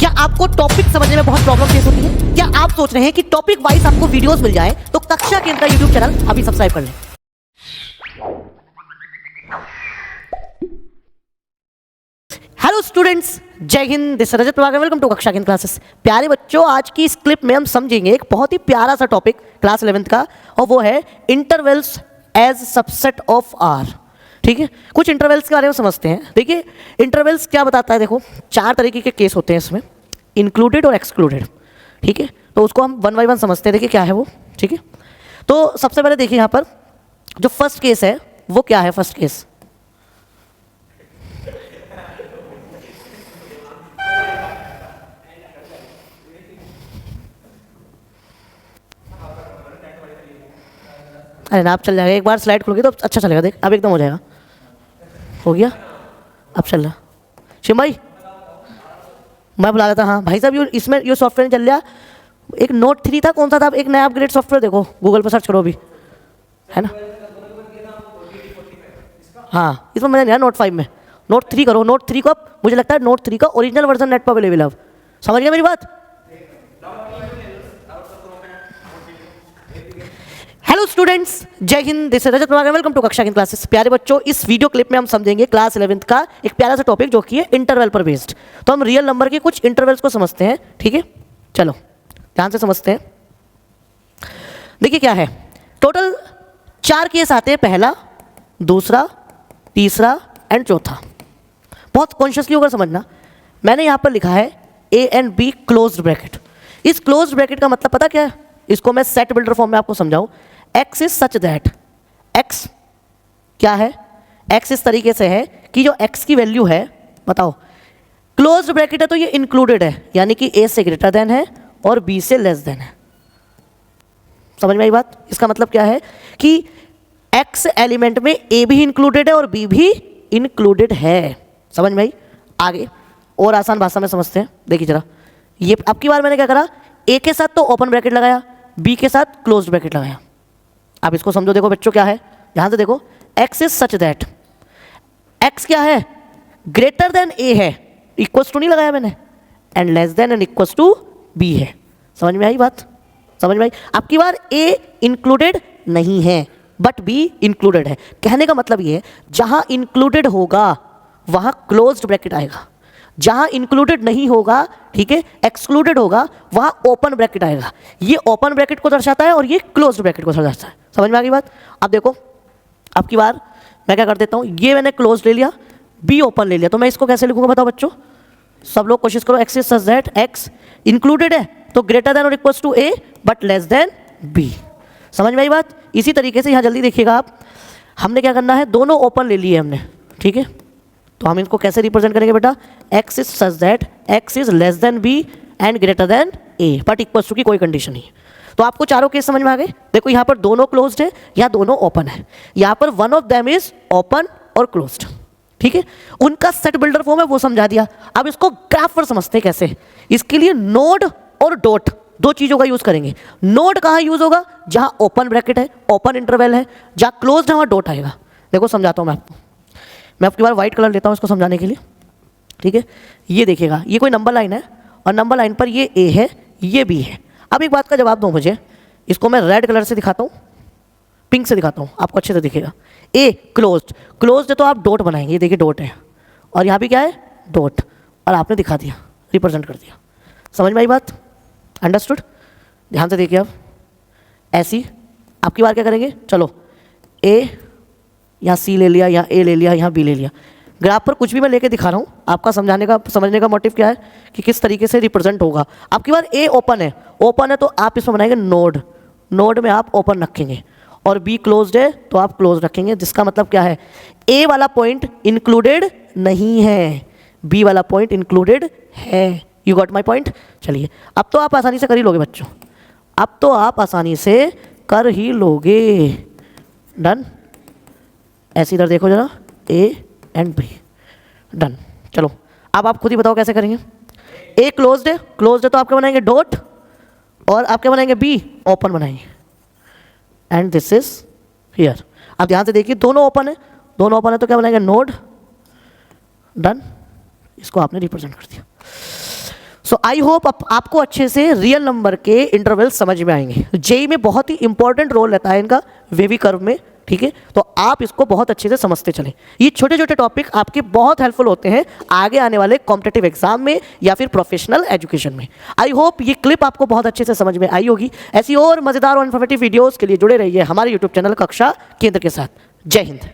क्या आपको टॉपिक समझने में बहुत प्रॉब्लम फेस होती है? क्या आप सोच रहे हैं कि टॉपिक वाइज आपको वीडियोस मिल जाए? तो कक्षा केंद्र का यूट्यूब चैनल अभी सब्सक्राइब कर लें। Hello students, Jai Hind. This is Rajat Prabhakar, welcome to Kaksha Kendra classes. प्यारे बच्चों, आज की इस क्लिप में हम समझेंगे एक बहुत ही प्यारा सा टॉपिक क्लास 11th का, और वो है intervals as subset of R. ठीक है, कुछ इंटरवल्स के बारे में समझते हैं। देखिए, इंटरवल्स क्या बताता है। देखो, 4 तरीके के केस होते हैं इसमें, इंक्लूडेड और एक्सक्लूडेड। ठीक है, तो उसको हम वन बाय वन समझते हैं। देखिए क्या है वो। ठीक है, तो सबसे पहले देखिए यहाँ पर जो फर्स्ट केस है वो क्या है। फर्स्ट केस, अरे ना, आप चल जाएगा। एक बार स्लाइड खुल गई तो अच्छा चलेगा। देख, अब एकदम हो जाएगा। हो गया, अब चल रहा। शिव भाई, मैं बुला लेता। हाँ भाई साहब, इसमें ये सॉफ्टवेयर चल रहा। एक नोट 3 था, कौन सा था? एक नया अपग्रेड सॉफ्टवेयर देखो, गूगल पर सर्च करो अभी, है ना। हाँ, इसमें मैंने नया नोट 5 में नोट 3 करो। नोट 3 को अब मुझे लगता है नोट 3 का ओरिजिनल वर्जन नेट पर अवेलेबल है अब। समझ गया मेरी बात? Hello students, Jai Hind. This is Rajat Prabhakar, welcome to Kaksha Kendra classes. प्यारे बच्चों, इस वीडियो क्लिप में हम समझेंगे क्लास 11th का एक प्यारा सा टॉपिक जो कि है इंटरवल पर बेस्ड। तो हम रियल नंबर के कुछ इंटरवल्स को समझते हैं। ठीक है, चलो ध्यान से समझते हैं। देखिए क्या है, टोटल 4 केस आते हैं, पहला, दूसरा, तीसरा एंड चौथा। बहुत कॉन्शियसली होकर समझना। मैंने यहाँ पर लिखा है A and be closed bracket. इस क्लोज्ड ब्रैकेट का मतलब पता क्या है? इसको मैं सेट बिल्डर फॉर्म में आपको समझाऊं। x is such that, x क्या है? x इस तरीके से है कि जो x की वैल्यू है, बताओ, क्लोज्ड ब्रैकेट है तो ये इंक्लूडेड है, यानी कि a से ग्रेटर देन है और b से लेस देन है। समझ में आई बात? इसका मतलब क्या है कि x एलिमेंट में a भी इंक्लूडेड है और b भी इंक्लूडेड है। समझ में आई? आगे और आसान भाषा में समझते हैं। देखिए जरा, ये अब की बार मैंने क्या करा, a के साथ तो ओपन ब्रैकेट लगाया, b के साथ क्लोज्ड ब्रैकेट लगाया। आप इसको समझो। देखो बच्चों क्या है, ध्यान से देखो। x is such that, x क्या है? ग्रेटर देन a है, इक्वल्स टू नहीं लगाया मैंने, and less than and equals to b है। समझ में आई बात? समझ में आई? अब की बार a इंक्लूडेड नहीं है बट b इंक्लूडेड है। कहने का मतलब ये है, जहां इंक्लूडेड होगा वहां क्लोज्ड ब्रैकेट आएगा, जहां इंक्लूडेड नहीं होगा, ठीक है, एक्सक्लूडेड होगा, वहां ओपन ब्रैकेट आएगा। ये ओपन ब्रैकेट को दर्शाता है और ये क्लोज्ड ब्रैकेट को दर्शाता है। समझ में आ गई बात? अब देखो, अब की बार मैं क्या कर देता हूं, ये मैंने क्लोज ले लिया, बी ओपन ले लिया, तो मैं इसको कैसे लिखूंगा बताओ बच्चों? सब लोग कोशिश करो। X is such that, x included है तो ग्रेटर देन और equals to a but less than b. समझ में आई बात? इसी तरीके से यहां जल्दी देखिएगा आप, हमने क्या करना है, दोनों ओपन ले लिए हमने। ठीक है, तो हम इसको कैसे रिप्रेजेंट करेंगे बेटा? x is such that x is less than b and greater than a but equals to की कोई कंडीशन नहीं है। तो आपको चारों केस समझ में आ गए। देखो यहाँ पर दोनों क्लोज्ड है, यहाँ दोनों ओपन है, यहाँ पर one of them is open और क्लोज्ड। ठीक है, उनका सेट बिल्डर फॉर्म है वो समझा दिया। अब इसको ग्राफ पर समझते हैं कैसे। इसके लिए नोड और डॉट दो चीजों का यूज करेंगे। नोड कहाँ यूज होगा? जहां ओपन ब्रैकेट है, ओपन इंटरवल है, जहां क्लोज्ड है वहां डॉट आएगा। देखो समझाता हूं मैं आपको। मैं आपकी बार व्हाइट कलर लेता हूँ इसको समझाने के लिए। ठीक है, ये देखिएगा, ये कोई नंबर लाइन है और नंबर लाइन पर ये ए है, ये बी है। अब एक बात का जवाब दो मुझे, इसको मैं रेड कलर से दिखाता हूँ, पिंक से दिखाता हूँ, आपको अच्छे से दिखेगा। ए क्लोज्ड, क्लोज्ड है तो आप डॉट बनाएंगे। ये देखिए डॉट है और यहाँ भी क्या है? डॉट, और आपने दिखा दिया, रिप्रेजेंट कर दिया। समझ में आई बात? अंडरस्टूड? ध्यान से देखिए। अब ऐसी आपकी बार क्या करेंगे, चलो ए यहाँ सी ले लिया, यहाँ ए ले लिया, यहाँ बी ले लिया। ग्राफ पर कुछ भी मैं लेके दिखा रहा हूँ, आपका समझने का मोटिव क्या है कि किस तरीके से रिप्रेजेंट होगा। आपकी बार ए ओपन है तो आप इसमें बनाएंगे नोड, नोड में आप ओपन रखेंगे, और बी क्लोज्ड है तो आप क्लोज रखेंगे। जिसका मतलब क्या है, ए वाला पॉइंट इंक्लूडेड नहीं है, बी वाला पॉइंट इंक्लूडेड है। You got my point? चलिए, अब तो आप आसानी से कर ही लोगे बच्चों, अब तो आप आसानी से कर ही लोगे। डन? ऐसे इधर देखो जरा, ए एंड बी, डन। चलो अब आप खुद ही बताओ कैसे करेंगे। ए क्लोज्ड है तो आप क्या बनाएंगे? डॉट, और आप क्या बनाएंगे? बी ओपन बनाएंगे, एंड दिस इज हियर। अब ध्यान से देखिए, दोनों ओपन है तो क्या बनाएंगे? नोड। डन, इसको आपने रिप्रेजेंट कर दिया। सो आई होप आपको अच्छे से रियल नंबर के इंटरवल समझ में आएंगे। जेई में बहुत ही इंपॉर्टेंट रोल रहता है इनका वेवी कर्व में, ठीक है, तो आप इसको बहुत अच्छे से समझते चलें। ये छोटे छोटे टॉपिक आपके बहुत हेल्पफुल होते हैं आगे आने वाले कॉम्पिटिटिव एग्जाम में या फिर प्रोफेशनल एजुकेशन में। आई होप ये क्लिप आपको बहुत अच्छे से समझ में आई होगी। ऐसी और मजेदार और इन्फॉर्मेटिव वीडियोस के लिए जुड़े रहिए हमारे यूट्यूब चैनल कक्षा केंद्र के साथ। जय हिंद।